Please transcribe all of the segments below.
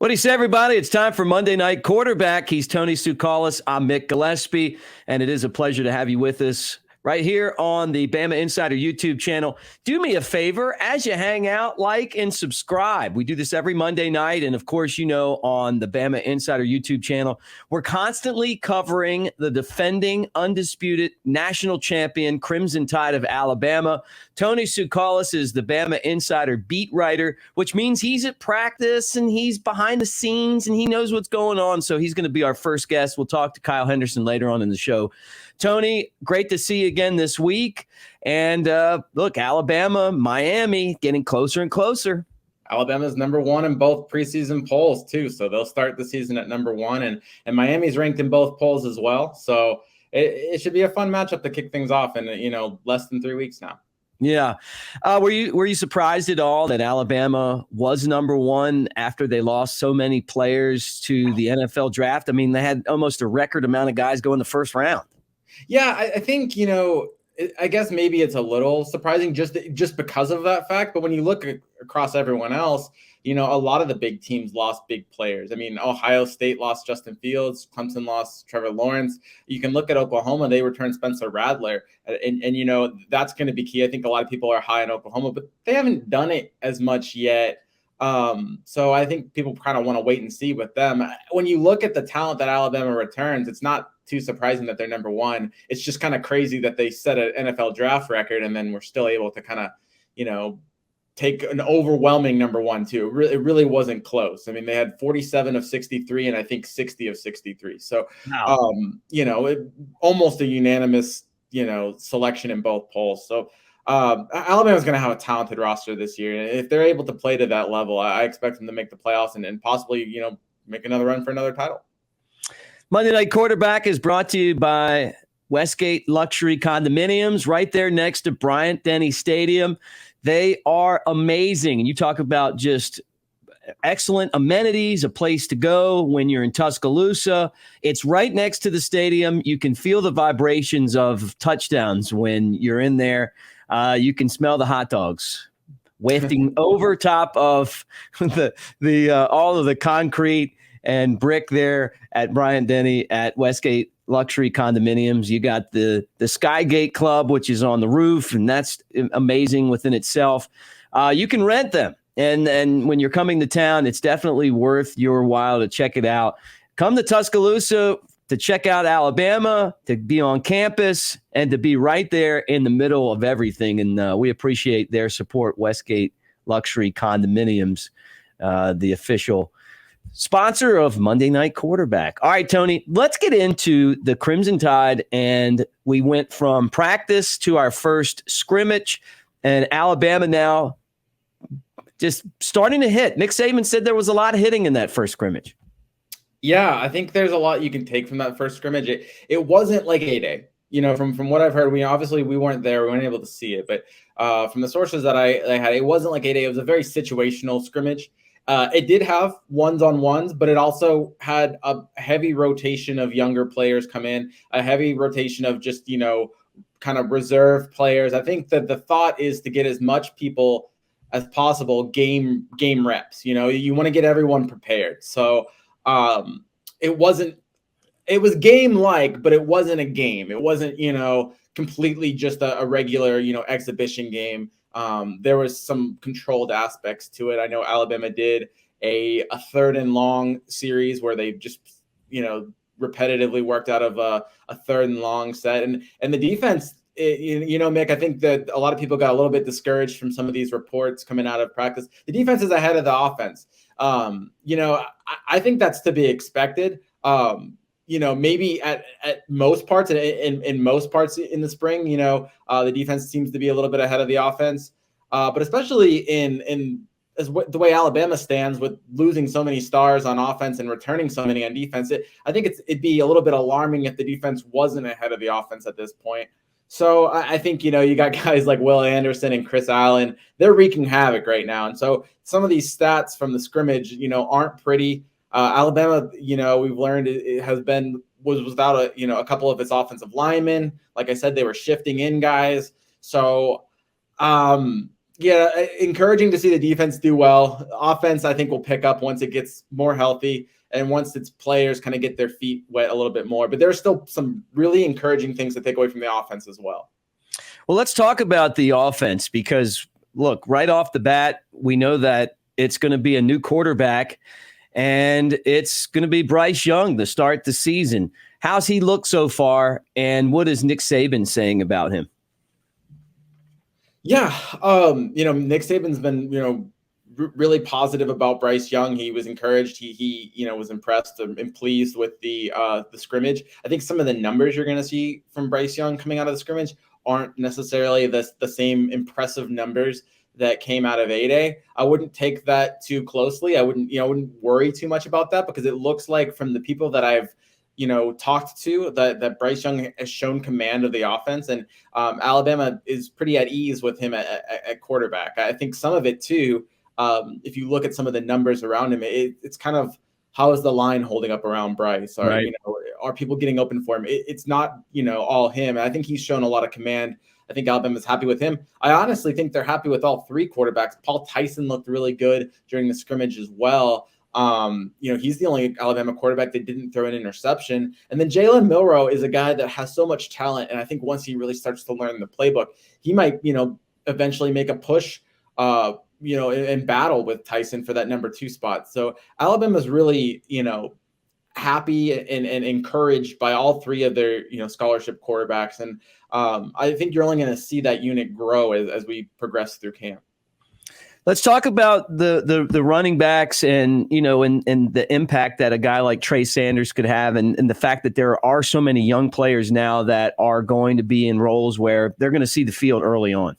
What do you say, everybody? It's time for Monday Night Quarterback. He's Tony Tsoukalas. I'm Mick Gillespie, and it is a pleasure to have you with us right here on the Bama Insider YouTube channel. Do me a favor, as you hang out, like and subscribe. We do this every Monday night, and of course, you know, on the Bama Insider YouTube channel, we're constantly covering the defending, undisputed national champion Crimson Tide of Alabama. Tony Tsoukalas is the Bama Insider beat writer, which means he's at practice and he's behind the scenes and he knows what's going on. So he's going to be our first guest. We'll talk to Kyle Henderson later on in the show. Tony, great to see you again this week. And look, Alabama, Miami, getting closer and closer. Alabama's number one in both preseason polls, too. So they'll start the season at number one. And Miami's ranked in both polls as well. So it should be a fun matchup to kick things off in, less than 3 weeks now. Yeah. Were you surprised at all that Alabama was number one after they lost so many players to the NFL draft? I mean, they had almost a record amount of guys go in the first round. Yeah, I think, I guess maybe it's a little surprising just because of that fact. But when you look across everyone else, a lot of the big teams lost big players. I mean, Ohio State lost Justin Fields. Clemson lost Trevor Lawrence. You can look at Oklahoma. They returned Spencer Rattler. And that's going to be key. I think a lot of people are high on Oklahoma, but they haven't done it as much yet. So I think people kind of want to wait and see with them. When you look at the talent that Alabama returns, it's not too surprising that they're number one. It's just kind of crazy that they set an NFL draft record and then we're still able to kind of, take an overwhelming number one too. It really wasn't close. I mean, they had 47 of 63 and I think 60 of 63. So, wow. Almost a unanimous, selection in both polls. So Alabama's going to have a talented roster this year. And if they're able to play to that level, I expect them to make the playoffs and possibly, make another run for another title. Monday Night Quarterback is brought to you by Westgate Luxury Condominiums right there next to Bryant-Denny Stadium. They are amazing. And you talk about just excellent amenities, a place to go when you're in Tuscaloosa. It's right next to the stadium. You can feel the vibrations of touchdowns when you're in there. You can smell the hot dogs wafting over top of the all of the concrete and brick there at Bryant-Denny at Westgate Luxury Condominiums. You got the Skygate Club, which is on the roof, and that's amazing within itself. You can rent them. And when you're coming to town, it's definitely worth your while to check it out. Come to Tuscaloosa to check out Alabama, to be on campus, and to be right there in the middle of everything. And we appreciate their support, Westgate Luxury Condominiums, the official sponsor of Monday Night Quarterback. All right, Tony, let's get into the Crimson Tide. And we went from practice to our first scrimmage, and Alabama now just starting to hit. Nick Saban said there was a lot of hitting in that first scrimmage. Yeah, I think there's a lot you can take from that first scrimmage. It wasn't like A-Day. From what I've heard, we weren't there. We weren't able to see it. But from the sources that I had, it wasn't like A-Day. It was a very situational scrimmage. It did have ones-on-ones, but it also had a heavy rotation of younger players come in, a heavy rotation of just, kind of reserve players. I think that the thought is to get as much people as possible game reps. You want to get everyone prepared. So it was game-like, but it wasn't a game. It wasn't, completely just a regular, exhibition game. There was some controlled aspects to it. I know Alabama did a 3rd and long series where they just, repetitively worked out of a 3rd and long set. And the defense, Mick, I think that a lot of people got a little bit discouraged from some of these reports coming out of practice. The defense is ahead of the offense. I think that's to be expected. Maybe at most parts in most parts in the spring, the defense seems to be a little bit ahead of the offense. But especially in the way Alabama stands with losing so many stars on offense and returning so many on defense, I think it'd be a little bit alarming if the defense wasn't ahead of the offense at this point. So I think, you got guys like Will Anderson and Chris Allen. They're wreaking havoc right now. And so some of these stats from the scrimmage, aren't pretty. Alabama, we've learned was without a couple of its offensive linemen. Like I said, they were shifting in guys. So, Yeah, encouraging to see the defense do well. Offense, I think, will pick up once it gets more healthy and once its players kind of get their feet wet a little bit more. But there's still some really encouraging things to take away from the offense as well. Well, let's talk about the offense because, look, right off the bat, we know that it's going to be a new quarterback, and it's going to be Bryce Young to start the season. How's he look so far, and what is Nick Saban saying about him? Yeah, Nick Saban's been, really positive about Bryce Young. He was encouraged. He was impressed and pleased with the scrimmage. I think some of the numbers you're going to see from Bryce Young coming out of the scrimmage aren't necessarily the same impressive numbers that came out of A-Day. I wouldn't take that too closely. I wouldn't worry too much about that because it looks like from the people that I've talked to that Bryce Young has shown command of the offense, and Alabama is pretty at ease with him at quarterback. I think some of it too, if you look at some of the numbers around him, it's kind of how is the line holding up around Bryce? Are people getting open for him? It's not all him. And I think he's shown a lot of command. I think Alabama's happy with him. I honestly think they're happy with all three quarterbacks. Paul Tyson looked really good during the scrimmage as well. He's the only Alabama quarterback that didn't throw an interception. And then Jalen Milroe is a guy that has so much talent. And I think once he really starts to learn the playbook, he might, eventually make a push, in battle with Tyson for that number 2 spot. So Alabama's really, happy and encouraged by all three of their, scholarship quarterbacks. And I think you're only going to see that unit grow as we progress through camp. Let's talk about the running backs and the impact that a guy like Trey Sanders could have, and the fact that there are so many young players now that are going to be in roles where they're going to see the field early on.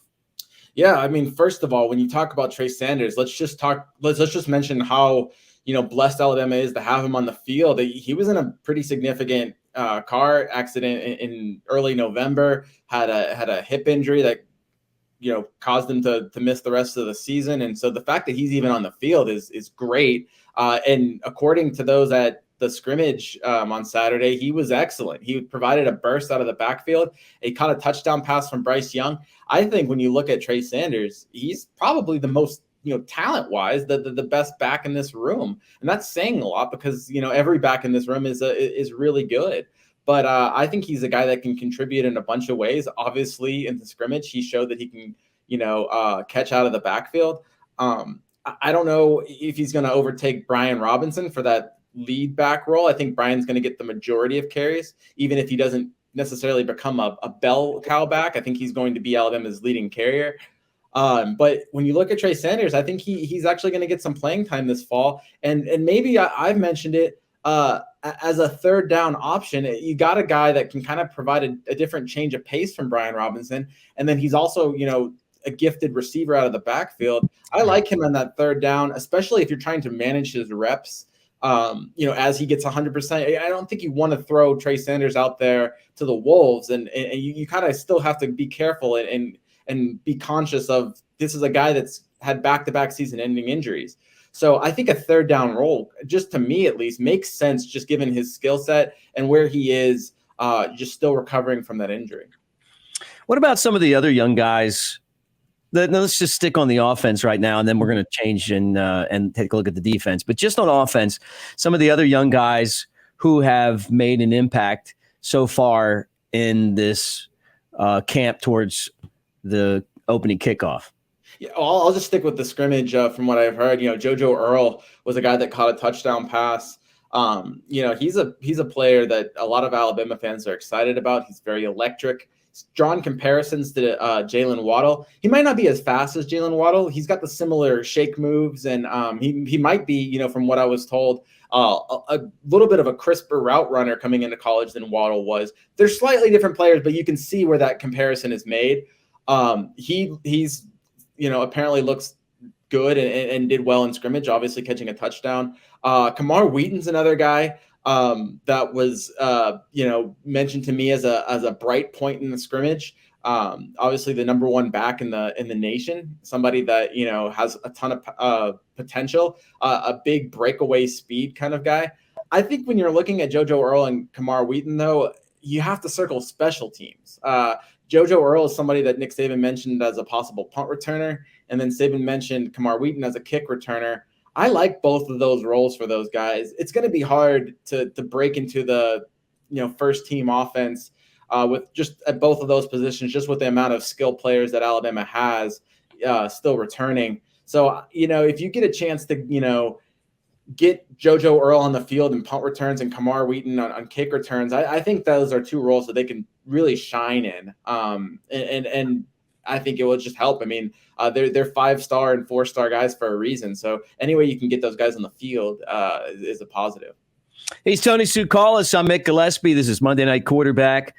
Yeah, I mean, first of all, when you talk about Trey Sanders, let's just mention how blessed Alabama is to have him on the field. He was in a pretty significant car accident in early November. Had a hip injury that caused him to miss the rest of the season. And so the fact that he's even on the field is great. And according to those at the scrimmage on Saturday, he was excellent. He provided a burst out of the backfield. He caught a touchdown pass from Bryce Young. I think when you look at Trey Sanders, he's probably the most, talent-wise, the best back in this room. And that's saying a lot because, every back in this room is really good. But I think he's a guy that can contribute in a bunch of ways. Obviously, in the scrimmage, he showed that he can, catch out of the backfield. I don't know if he's going to overtake Brian Robinson for that lead back role. I think Brian's going to get the majority of carries, even if he doesn't necessarily become a bell cow back. I think he's going to be Alabama's leading carrier. But when you look at Trey Sanders, I think he's actually going to get some playing time this fall. And maybe I've mentioned it, as a third down option, you got a guy that can kind of provide a different change of pace from Brian Robinson. And then he's also, a gifted receiver out of the backfield. I like him on that third down, especially if you're trying to manage his reps, as he gets 100%. I don't think you want to throw Trey Sanders out there to the wolves. And you kind of still have to be careful and be conscious of this is a guy that's had back-to-back season-ending injuries. So I think a third down role, just to me at least, makes sense just given his skill set and where he is just still recovering from that injury. What about some of the other young guys? Let's just stick on the offense right now, and then we're going to change and take a look at the defense. But just on offense, some of the other young guys who have made an impact so far in this camp towards the opening kickoff. Yeah, I'll just stick with the scrimmage from what I've heard. JoJo Earl was a guy that caught a touchdown pass. He's a player that a lot of Alabama fans are excited about. He's very electric. He's drawn comparisons to Jalen Waddle. He might not be as fast as Jalen Waddle. He's got the similar shake moves, and he might be, from what I was told, a little bit of a crisper route runner coming into college than Waddle was. They're slightly different players, but you can see where that comparison is made. He's apparently looks good and did well in scrimmage, obviously catching a touchdown. Kamar Wheaton's another guy that was, mentioned to me as a bright point in the scrimmage. Obviously the number 1 back in the nation, somebody that, has a ton of potential, a big breakaway speed kind of guy. I think when you're looking at JoJo Earl and Kamar Wheaton, though, you have to circle special teams. JoJo Earle is somebody that Nick Saban mentioned as a possible punt returner, and then Saban mentioned Kamar Wheaton as a kick returner. I like both of those roles for those guys. It's going to be hard to break into the first team offense with just at both of those positions, just with the amount of skill players that Alabama has still returning. So if you get a chance to get JoJo Earle on the field and punt returns and Kamar Wheaton on kick returns, I think those are two roles that they can really shine in. And I think it will just help. I mean, they're 5-star and 4-star guys for a reason. So any way you can get those guys on the field is a positive. He's Tony Tsoukalas. I'm Mick Gillespie. This is Monday Night Quarterback.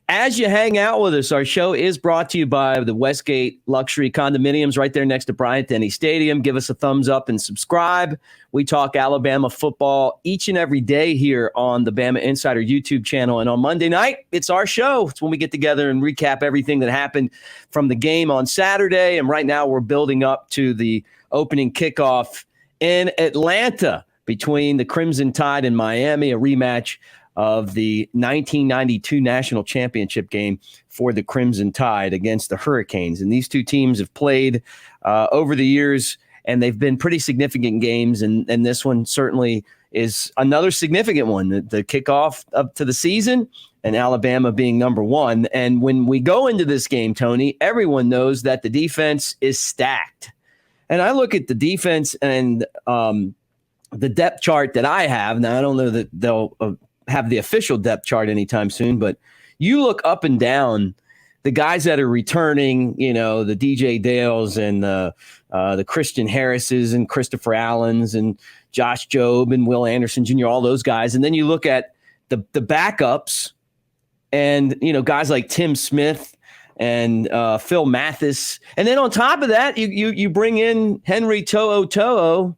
As you hang out with us, our show is brought to you by the Westgate Luxury Condominiums right there next to Bryant-Denny Stadium. Give us a thumbs up and subscribe. We talk Alabama football each and every day here on the Bama Insider YouTube channel. And on Monday night, it's our show. It's when we get together and recap everything that happened from the game on Saturday. And right now we're building up to the opening kickoff in Atlanta between the Crimson Tide and Miami, a rematch of the 1992 national championship game for the Crimson Tide against the Hurricanes. And these two teams have played over the years, and they've been pretty significant games. And this one certainly is another significant one, the kickoff up to the season and Alabama being number one. And when we go into this game, Tony, everyone knows that the defense is stacked. And I look at the defense and the depth chart that I have. Now, I don't know that they'll have the official depth chart anytime soon, but you look up and down the guys that are returning, the DJ Dales and the Christian Harrises and Christopher Allens and Josh Jobe and Will Anderson Jr., all those guys. And then you look at the backups and, guys like Tim Smith and Phil Mathis. And then on top of that, you bring in Henry To'o.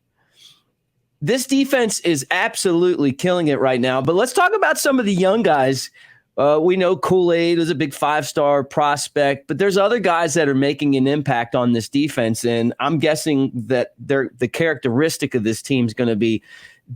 This defense is absolutely killing it right now. But let's talk about some of the young guys. We know Kool-Aid was a big 5-star prospect, but there's other guys that are making an impact on this defense. And I'm guessing that the characteristic of this team is going to be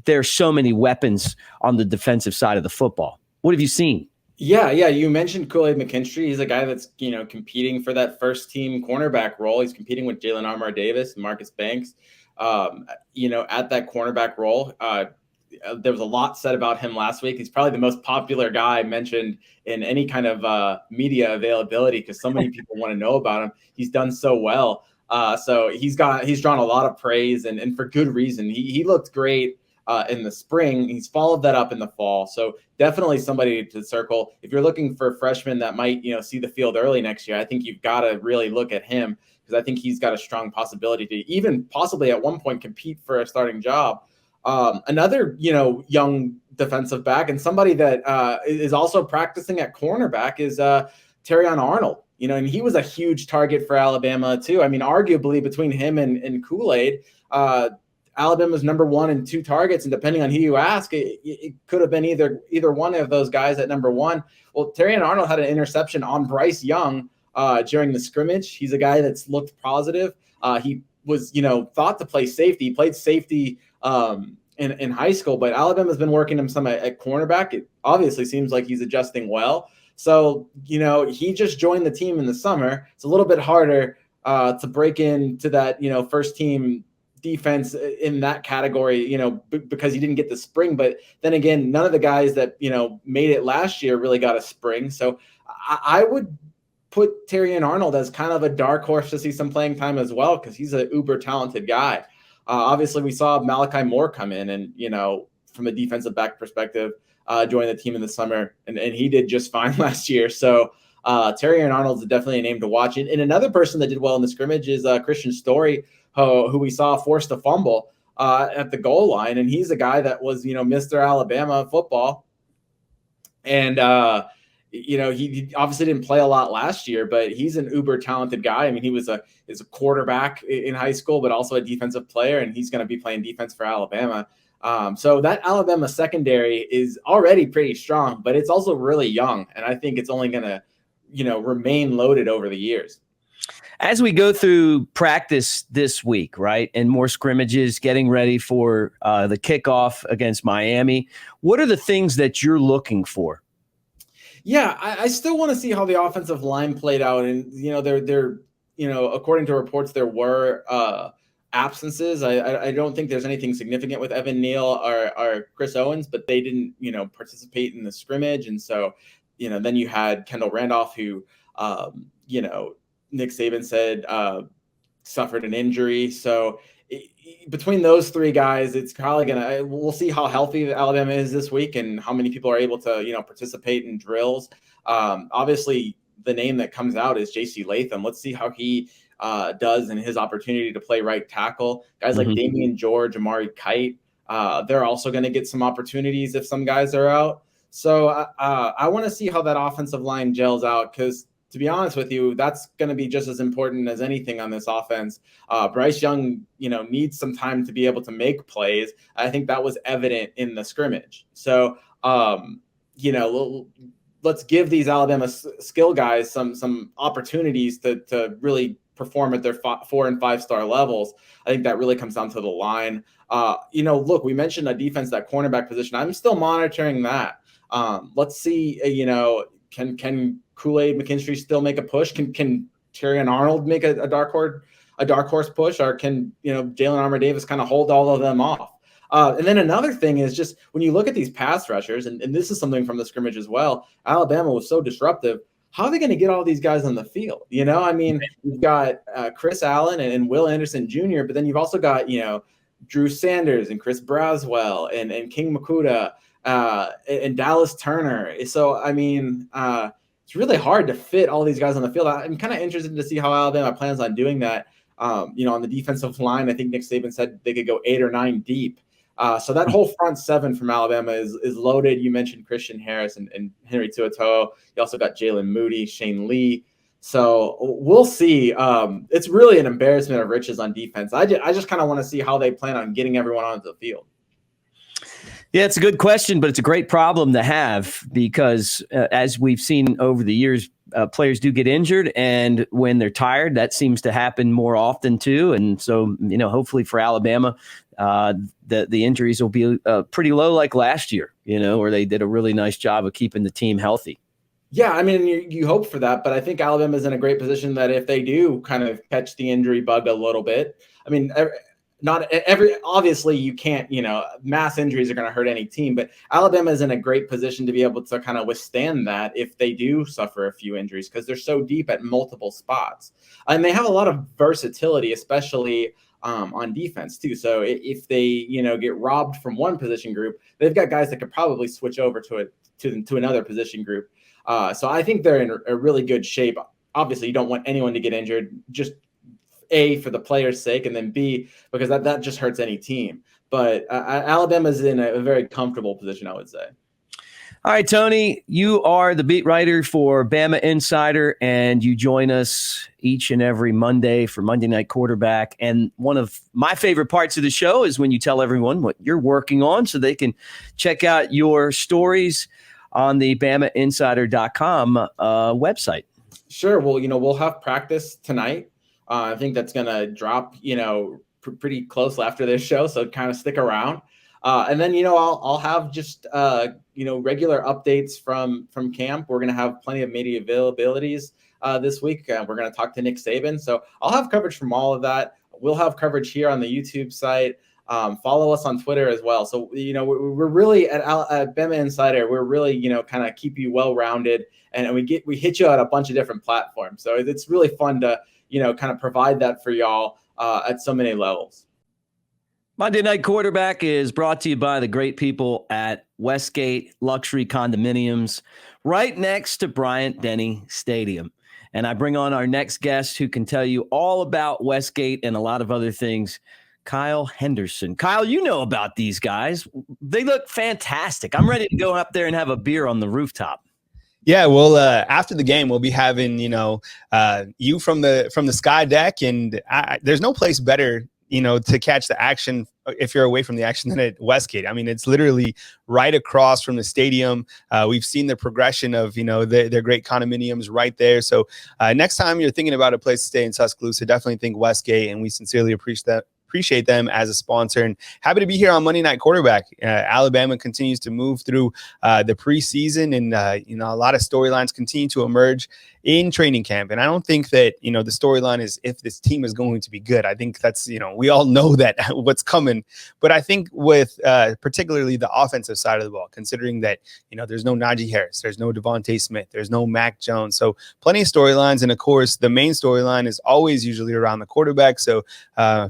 there's so many weapons on the defensive side of the football. What have you seen? Yeah. You mentioned Kool-Aid McKinstry. He's a guy that's, competing for that first team cornerback role. He's competing with Jalen Armour Davis and Marcus Banks. At that cornerback role. There was a lot said about him last week. He's probably the most popular guy mentioned in any kind of media availability because so many people want to know about him. He's done so well. So he's drawn a lot of praise and for good reason. He looked great in the spring. He's followed that up in the fall. So definitely somebody to circle. If you're looking for freshmen that might, see the field early next year, I think you've got to really look at him, because I think he's got a strong possibility to even possibly at one point compete for a starting job. Another, young defensive back and somebody that is also practicing at cornerback is Terrion Arnold. And he was a huge target for Alabama too. I mean, arguably between him and Kool-Aid, Alabama's number 1 and 2 targets, and depending on who you ask, it could have been either one of those guys at number 1. Well, Terrion Arnold had an interception on Bryce Young during the scrimmage. He's a guy that's looked positive. He was, thought to play safety. He played safety in high school, but Alabama's been working him some at cornerback. It obviously seems like he's adjusting well. So, he just joined the team in the summer. It's a little bit harder to break into that, first team defense in that category, because he didn't get the spring. But then again, none of the guys that, made it last year really got a spring. So I would put Terrion Arnold as kind of a dark horse to see some playing time as well, because he's an uber talented guy. Obviously, we saw Malachi Moore come in and, from a defensive back perspective, join the team in the summer, and he did just fine last year. So Terrion Arnold's definitely a name to watch. And another person that did well in the scrimmage is Christian Story, who we saw forced a fumble at the goal line. And he's a guy that was, Mr. Alabama football. And, he obviously didn't play a lot last year, but he's an uber talented guy. I mean, he was a quarterback in high school, but also a defensive player, and he's going to be playing defense for Alabama. So that Alabama secondary is already pretty strong, but it's also really young. And I think it's only going to, remain loaded over the years. As we go through practice this week, right, and more scrimmages, getting ready for the kickoff against Miami, what are the things that you're looking for? Yeah, I still want to see how the offensive line played out, and they're according to reports there were absences. I don't think there's anything significant with Evan Neal or Chris Owens, but they didn't participate in the scrimmage, and so then you had Kendall Randolph, who Nick Saban said suffered an injury. So between those three guys, it's probably we'll see how healthy Alabama is this week and how many people are able to participate in drills. Obviously, the name that comes out is J.C. Latham. Let's see how he does in his opportunity to play right tackle. Guys like Damian George, Amari Kite, they're also going to get some opportunities if some guys are out. So I want to see how that offensive line gels out, because to be honest with you, that's going to be just as important as anything on this offense. Bryce Young, needs some time to be able to make plays. I think that was evident in the scrimmage. So, let's give these Alabama skill guys some opportunities to really perform at their 4 and 5 star levels. I think that really comes down to the line. Look, we mentioned a defense, that cornerback position. I'm still monitoring that. Let's see, can Kool-Aid McKinstry still make a push? Can Terrion Arnold make a dark horse push, or can Jalen Armour Davis kind of hold all of them off? And then another thing is just when you look at these pass rushers, and this is something from the scrimmage as well, Alabama was so disruptive. How are they going to get all these guys on the field? You've got Chris Allen and Will Anderson Jr., but then you've also got Drew Sanders and Chris Braswell and King Makuta and Dallas Turner. So it's really hard to fit all these guys on the field. I'm kind of interested to see how Alabama plans on doing that. On the defensive line, I think Nick Saban said they could go 8 or 9 deep. So that whole front seven from Alabama is loaded. You mentioned Christian Harris and Henry To'oTo'o. You also got Jalen Moody, Shane Lee. So we'll see. It's really an embarrassment of riches on defense. I just kind of want to see how they plan on getting everyone onto the field. Yeah, it's a good question, but it's a great problem to have because as we've seen over the years, players do get injured, and when they're tired, that seems to happen more often too. And so, hopefully for Alabama, the injuries will be pretty low like last year, where they did a really nice job of keeping the team healthy. Yeah, you hope for that, but I think Alabama's in a great position that if they do kind of catch the injury bug a little bit, obviously you can't, mass injuries are going to hurt any team, but Alabama is in a great position to be able to kind of withstand that if they do suffer a few injuries, because they're so deep at multiple spots. And they have a lot of versatility, especially on defense too. So if they, get robbed from one position group, they've got guys that could probably switch over to another position group. So I think they're in a really good shape. Obviously you don't want anyone to get injured, just A, for the player's sake, and then B, because that just hurts any team. But Alabama's in a very comfortable position, I would say. All right, Tony, you are the beat writer for Bama Insider, and you join us each and every Monday for Monday Night Quarterback. And one of my favorite parts of the show is when you tell everyone what you're working on so they can check out your stories on the BamaInsider.com website. Sure. Well, we'll have practice tonight. I think that's going to drop, pretty close after this show. So kind of stick around. And then, I'll have just, regular updates from camp. We're going to have plenty of media availabilities this week. We're going to talk to Nick Saban. So I'll have coverage from all of that. We'll have coverage here on the YouTube site. Follow us on Twitter as well. So, we're really at Bama Insider. We're really, kind of keep you well-rounded, and we hit you at a bunch of different platforms. So it's really fun to, kind of provide that for y'all at so many levels. Monday Night Quarterback is brought to you by the great people at Westgate Luxury Condominiums, right next to Bryant-Denny Stadium. And I bring on our next guest who can tell you all about Westgate and a lot of other things, Kyle Henderson. Kyle, you know about these guys. They look fantastic. I'm ready to go up there and have a beer on the rooftop. Yeah, well, after the game, we'll be having, you from the sky deck, and there's no place better, to catch the action if you're away from the action than at Westgate. I mean, it's literally right across from the stadium. We've seen the progression of, their great condominiums right there. So next time you're thinking about a place to stay in Tuscaloosa, definitely think Westgate, and we sincerely appreciate appreciate them as a sponsor, and happy to be here on Monday Night Quarterback. Alabama continues to move through the preseason, and a lot of storylines continue to emerge in training camp. And I don't think that, the storyline is if this team is going to be good. I think that's, we all know that what's coming. But I think with particularly the offensive side of the ball, considering that, there's no Najee Harris, there's no Devontae Smith, there's no Mac Jones. So plenty of storylines. And of course, the main storyline is always usually around the quarterback. So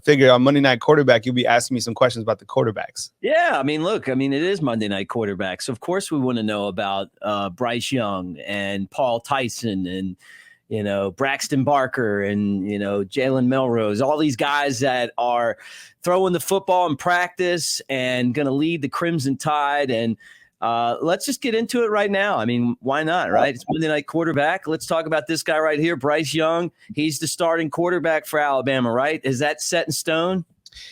figure on Monday Night Quarterback, you'll be asking me some questions about the quarterbacks. Yeah. It is Monday Night Quarterback. So of course we want to know about Bryce Young and Paul Tyson and, Braxton Barker and, Jalen Melrose, all these guys that are throwing the football in practice and going to lead the Crimson Tide. And let's just get into it right now. I mean, why not, right? It's Monday Night Quarterback. Let's talk about this guy right here, Bryce Young. He's the starting quarterback for Alabama, right? Is that set in stone?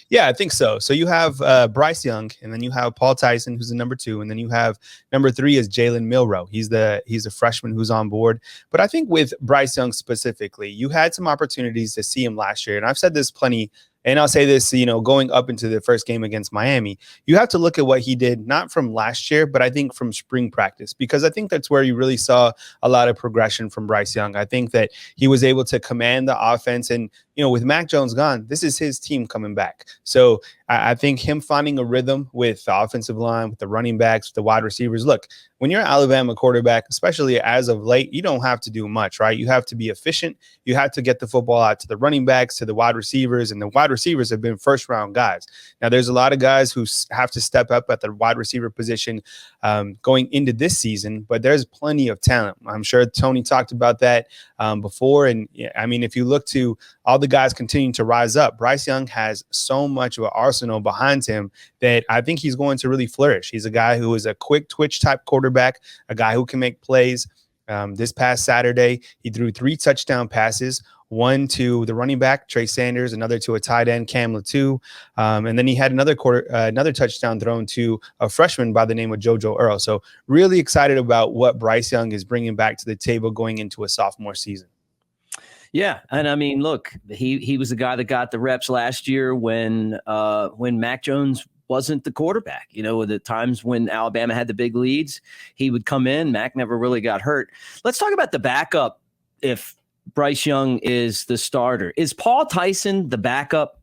Yeah, I think so. So you have Bryce Young, and then you have Paul Tyson, who's the number 2, and then you have number 3 is Jalen Milroe. He's a freshman who's on board. But I think with Bryce Young specifically, you had some opportunities to see him last year, and I've said this plenty. And I'll say this, going up into the first game against Miami, you have to look at what he did, not from last year, but I think from spring practice, because I think that's where you really saw a lot of progression from Bryce Young. I think that he was able to command the offense, and, with Mac Jones gone, this is his team coming back. So I think him finding a rhythm with the offensive line, with the running backs, with the wide receivers. Look, when you're an Alabama quarterback, especially as of late, you don't have to do much, right? You have to be efficient. You have to get the football out to the running backs, to the wide receivers, and the wide receivers have been first-round guys. Now, there's a lot of guys who have to step up at the wide receiver position going into this season, but there's plenty of talent. I'm sure Tony talked about that before. And I mean, if you look to all the guys continuing to rise up, Bryce Young has so much of an arsenal behind him that I think he's going to really flourish. He's a guy who is a quick twitch type quarterback, a guy who can make plays. This past Saturday, he threw 3 touchdown passes, one to the running back, Trey Sanders, another to a tight end, Cam Latu. And then he had another touchdown thrown to a freshman by the name of JoJo Earl. So really excited about what Bryce Young is bringing back to the table going into a sophomore season. Yeah. And I mean, look, he was the guy that got the reps last year when Mac Jones wasn't the quarterback. The times when Alabama had the big leads, he would come in. Mac never really got hurt. Let's talk about the backup if Bryce Young is the starter. Is Paul Tyson the backup?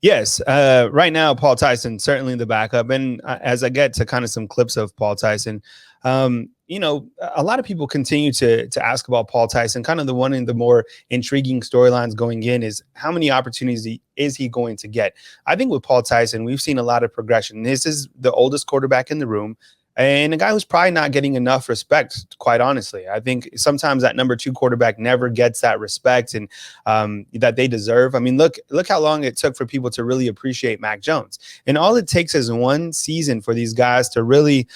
Yes. Right now, Paul Tyson, certainly the backup. And as I get to kind of some clips of Paul Tyson, a lot of people continue to ask about Paul Tyson. Kind of one of the more intriguing storylines going in is how many opportunities is he going to get? I think with Paul Tyson, we've seen a lot of progression. This is the oldest quarterback in the room, and a guy who's probably not getting enough respect, quite honestly. I think sometimes that number 2 quarterback never gets that respect and that they deserve. I mean, look how long it took for people to really appreciate Mac Jones. And all it takes is one season for these guys to really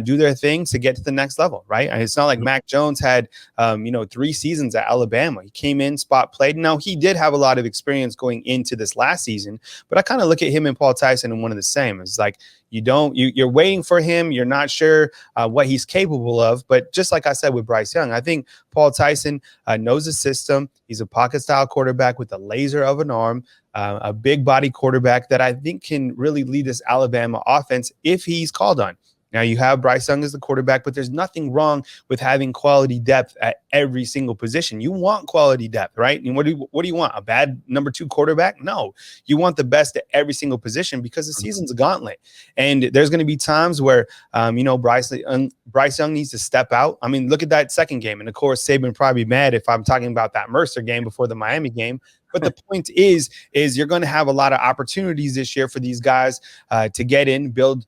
do their thing to get to the next level, right? And it's not like Mac Jones had, 3 seasons at Alabama. He came in, spot played. Now, he did have a lot of experience going into this last season, but I kind of look at him and Paul Tyson and one of the same. It's like, you're waiting for him. You're not sure what he's capable of. But just like I said with Bryce Young, I think Paul Tyson knows the system. He's a pocket style quarterback with a laser of an arm, a big body quarterback that I think can really lead this Alabama offense if he's called on. Now, you have Bryce Young as the quarterback, but there's nothing wrong with having quality depth at every single position. You want quality depth, right? And what do you want? A bad number 2 quarterback? No, you want the best at every single position because the season's a gauntlet. And there's going to be times where, Bryce Young needs to step out. I mean, look at that second game. And of course, Saban probably mad if I'm talking about that Mercer game before the Miami game. But the point is you're going to have a lot of opportunities this year for these guys to get in, build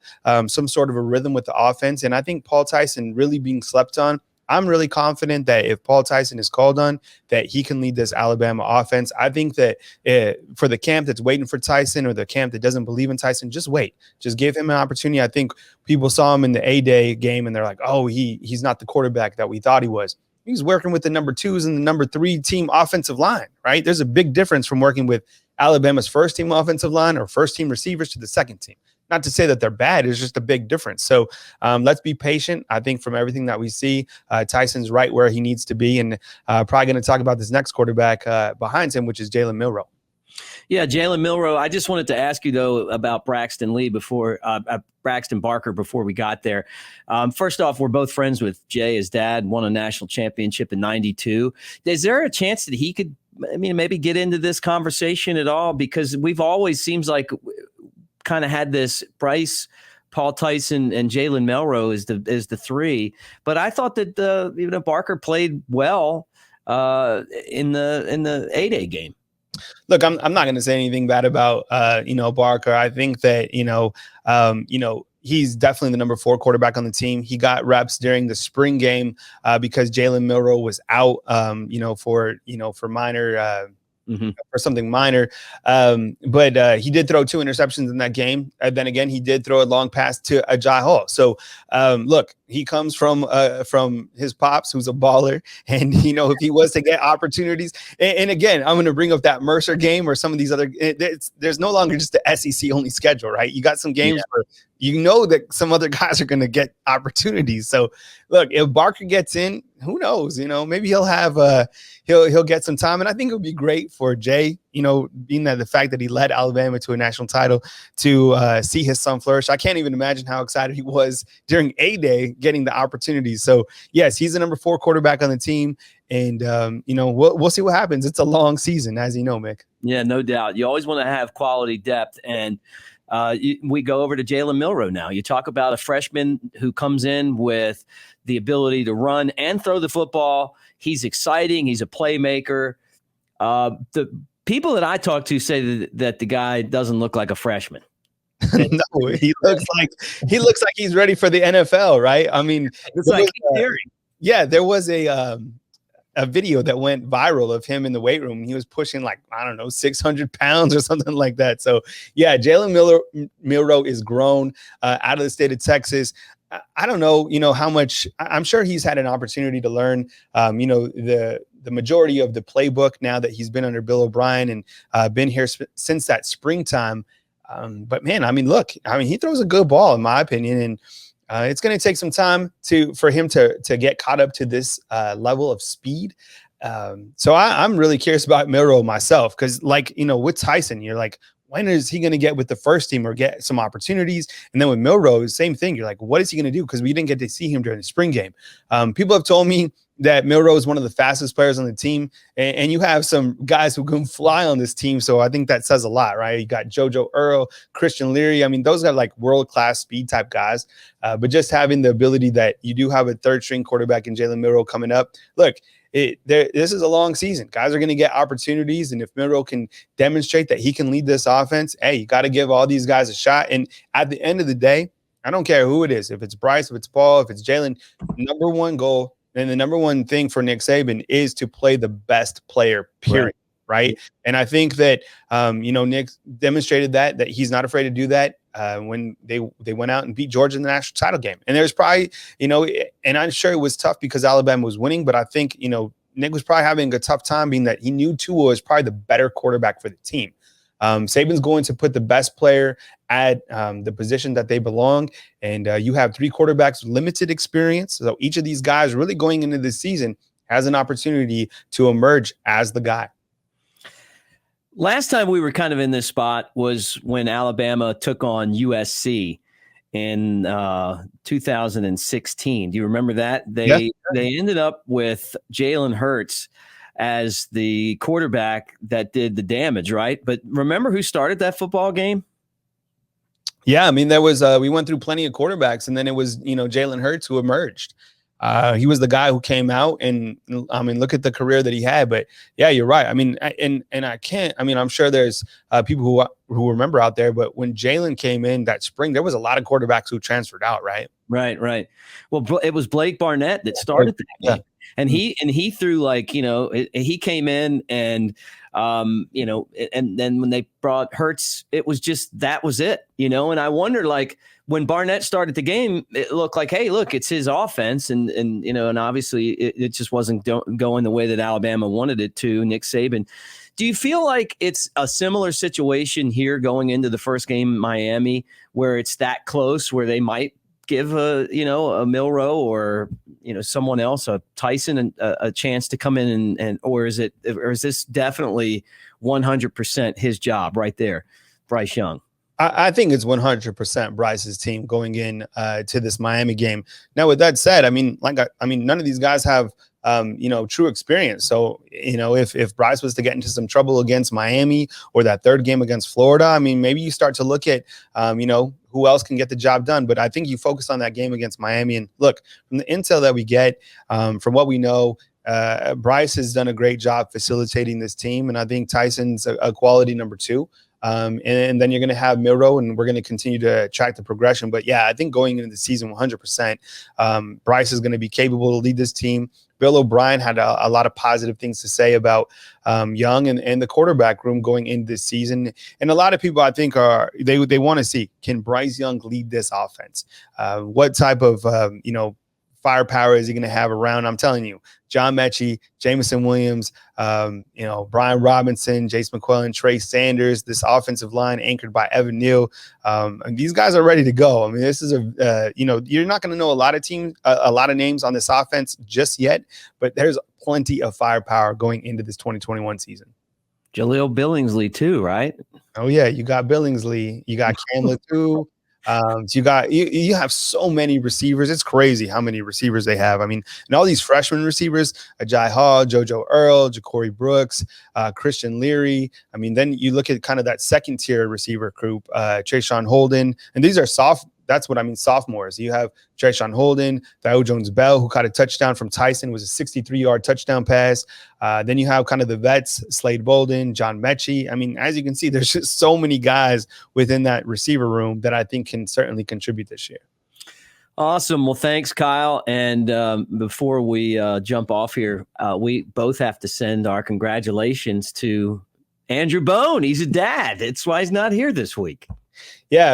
some sort of a rhythm with the offense. And I think Paul Tyson really being slept on. I'm really confident that if Paul Tyson is called on, that he can lead this Alabama offense. I think that for the camp that's waiting for Tyson or the camp that doesn't believe in Tyson, just wait. Just give him an opportunity. I think people saw him in the A-Day game and they're like, oh, he's not the quarterback that we thought he was. He's working with the number 2s and the number 3 team offensive line, right? There's a big difference from working with Alabama's first team offensive line or first team receivers to the second team. Not to say that they're bad, it's just a big difference. So let's be patient. I think from everything that we see, Tyson's right where he needs to be. And probably going to talk about this next quarterback behind him, which is Jalen Milroe. Yeah, Jalen Milroe. I just wanted to ask you though about Braxton Barker before we got there. First off, we're both friends with Jay. His dad won a national championship in '92. Is there a chance that he could, maybe get into this conversation at all? Because we've always seems like kind of had this Bryce, Paul Tyson, and Jalen Milroe is the three. But I thought that Barker played well in the 8A game. Look, I'm not going to say anything bad about Barker. I think that he's definitely the number 4 quarterback on the team. He got reps during the spring game because Jalen Milroe was out for minor or something minor. But he did throw 2 interceptions in that game. And then again, he did throw a long pass to Ajay Hall. So look, he comes from his pops, who's a baller. And, if he was to get opportunities, and again, I'm going to bring up that Mercer game or some of these other, there's no longer just the SEC only schedule, right? You got some games where that some other guys are going to get opportunities. So look, if Barker gets in, who knows, maybe he'll have he'll get some time. And I think it would be great for Jay, being that the fact that he led Alabama to a national title, to see his son flourish. I can't even imagine how excited he was during A-Day getting the opportunities. So yes, he's the number 4 quarterback on the team. And, we'll see what happens. It's a long season, as you know, Mick. Yeah, no doubt. You always want to have quality depth. And we go over to Jalen Milroe now. You talk about a freshman who comes in with the ability to run and throw the football. He's exciting. He's a playmaker. The people that I talk to say that the guy doesn't look like a freshman. No, he looks like he's ready for the NFL, right? I mean, it's like there was a video that went viral of him in the weight room. He was pushing 600 pounds or something like that. So yeah, Jalen Milroe is grown out of the state of Texas. I don't know, how much. I'm sure he's had an opportunity to learn, the majority of the playbook now that he's been under Bill O'Brien and been here since that springtime. But man, he throws a good ball in my opinion, and it's going to take some time for him to get caught up to this level of speed. So I'm really curious about Milroe myself, because with Tyson, you're like, when is he going to get with the first team or get some opportunities? And then with Milroe, same thing. You're like, what is he going to do? Because we didn't get to see him during the spring game. People have told me that Milroe is one of the fastest players on the team. And you have some guys who can fly on this team. So I think that says a lot, right? You got JoJo Earl, Christian Leary. Those are like world-class speed type guys. But just having the ability that you do have a third-string quarterback in Jalen Milroe coming up. Look, this is a long season. Guys are going to get opportunities. And if Milroe can demonstrate that he can lead this offense, hey, you got to give all these guys a shot. And at the end of the day, I don't care who it is. If it's Bryce, if it's Paul, if it's Jalen, number one goal and the number one thing for Nick Saban is to play the best player, period. Right. And I think that, Nick demonstrated that he's not afraid to do that when they went out and beat Georgia in the national title game. And there's probably, and I'm sure it was tough because Alabama was winning, but I think, Nick was probably having a tough time being that he knew Tua was probably the better quarterback for the team. Saban's going to put the best player at the position that they belong. And you have 3 quarterbacks with limited experience. So each of these guys really going into this season has an opportunity to emerge as the guy. Last time we were kind of in this spot was when Alabama took on USC in 2016. Do you remember that? They ended up with Jalen Hurts as the quarterback that did the damage, right? But remember who started that football game? Yeah, there was we went through plenty of quarterbacks, and then it was Jalen Hurts who emerged. He was the guy who came out, and look at the career that he had. But yeah, you're right. I can't. I'm sure there's people who remember out there. But when Jalen came in that spring, there was a lot of quarterbacks who transferred out. Right. Right. Well, it was Blake Barnett that started that game. And he threw he came in and and then when they brought Hurts, it was just that was it. And I wonder when Barnett started the game, it looked like, hey, look, it's his offense. And obviously it just wasn't going the way that Alabama wanted it to, Nick Saban. Do you feel like it's a similar situation here going into the first game in Miami where it's that close, where they might give a Milroe or someone else, a Tyson, a chance to come in and or is this definitely 100% his job right there, Bryce Young? I think it's 100% Bryce's team going in to this Miami game. Now, with that said, I mean, none of these guys have true experience. So, if Bryce was to get into some trouble against Miami or that third game against Florida, I mean, maybe you start to look at, who else can get the job done. But I think you focus on that game against Miami. And look, from the intel that we get, from what we know, Bryce has done a great job facilitating this team. And I think Tyson's a quality number 2. And then you're going to have Milroe, and we're going to continue to track the progression. But yeah, I think going into the season 100%, Bryce is going to be capable to lead this team. Bill O'Brien had a lot of positive things to say about Young and the quarterback room going into this season. And a lot of people, I think, they want to see, can Bryce Young lead this offense? What type of, firepower is he going to have around? I'm telling you, John Mechie, Jameson Williams, Brian Robinson, Jace McClellan, Trey Sanders, this offensive line anchored by Evan Neal. And these guys are ready to go. I mean, this is you're not going to know a lot of names on this offense just yet, but there's plenty of firepower going into this 2021 season. Jaleel Billingsley too, right? Oh yeah. You got Billingsley, you got Cam Latu. So you have so many receivers. It's crazy how many receivers they have. I mean, and all these freshman receivers, Ajay Hall, JoJo Earl, Ja'Cory Brooks, Christian Leary. I mean, then you look at kind of that second tier receiver group, Trayshawn Holden, and these are sophomores. You have Trayshawn Holden, Thao Jones-Bell, who caught a touchdown from Tyson, was a 63-yard touchdown pass. Then you have kind of the vets, Slade Bolden, John Mechie. I mean, as you can see, there's just so many guys within that receiver room that I think can certainly contribute this year. Awesome. Well, thanks, Kyle. And before we jump off here, we both have to send our congratulations to Andrew Bone. He's a dad. That's why he's not here this week. Yeah,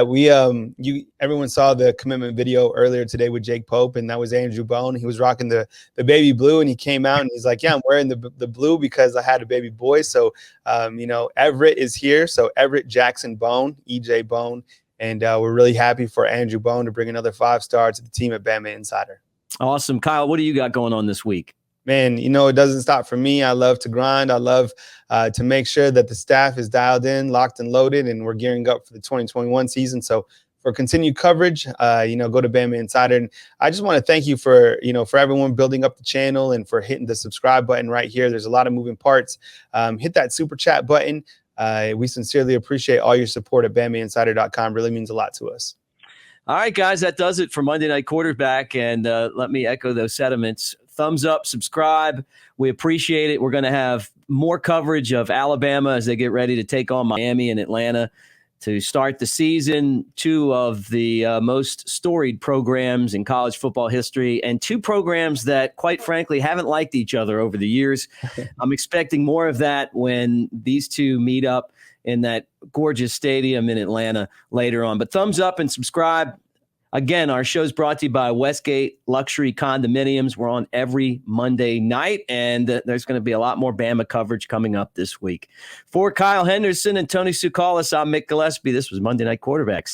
everyone saw the commitment video earlier today with Jake Pope, and that was Andrew Bone. He was rocking the baby blue, and he came out and he's like, yeah, I'm wearing the blue because I had a baby boy. So, Everett is here. So Everett Jackson Bone, EJ Bone. And we're really happy for Andrew Bone to bring another 5-star to the team at Bama Insider. Awesome. Kyle, what do you got going on this week? Man, it doesn't stop for me. I love to grind. I love to make sure that the staff is dialed in, locked and loaded, and we're gearing up for the 2021 season. So for continued coverage, go to Bama Insider. And I just want to thank you for everyone building up the channel and for hitting the subscribe button right here. There's a lot of moving parts. Hit that super chat button. We sincerely appreciate all your support at BamaInsider.com. Really means a lot to us. All right, guys, that does it for Monday Night Quarterback. And let me echo those sentiments. Thumbs up, subscribe. We appreciate it. We're going to have more coverage of Alabama as they get ready to take on Miami and Atlanta to start the season. 2 of the most storied programs in college football history, and 2 programs that, quite frankly, haven't liked each other over the years. I'm expecting more of that when these 2 meet up in that gorgeous stadium in Atlanta later on. But thumbs up and subscribe. Again, our show's brought to you by Westgate Luxury Condominiums. We're on every Monday night, and there's going to be a lot more Bama coverage coming up this week. For Kyle Henderson and Tony Tsoukalas, I'm Mick Gillespie. This was Monday Night Quarterbacks.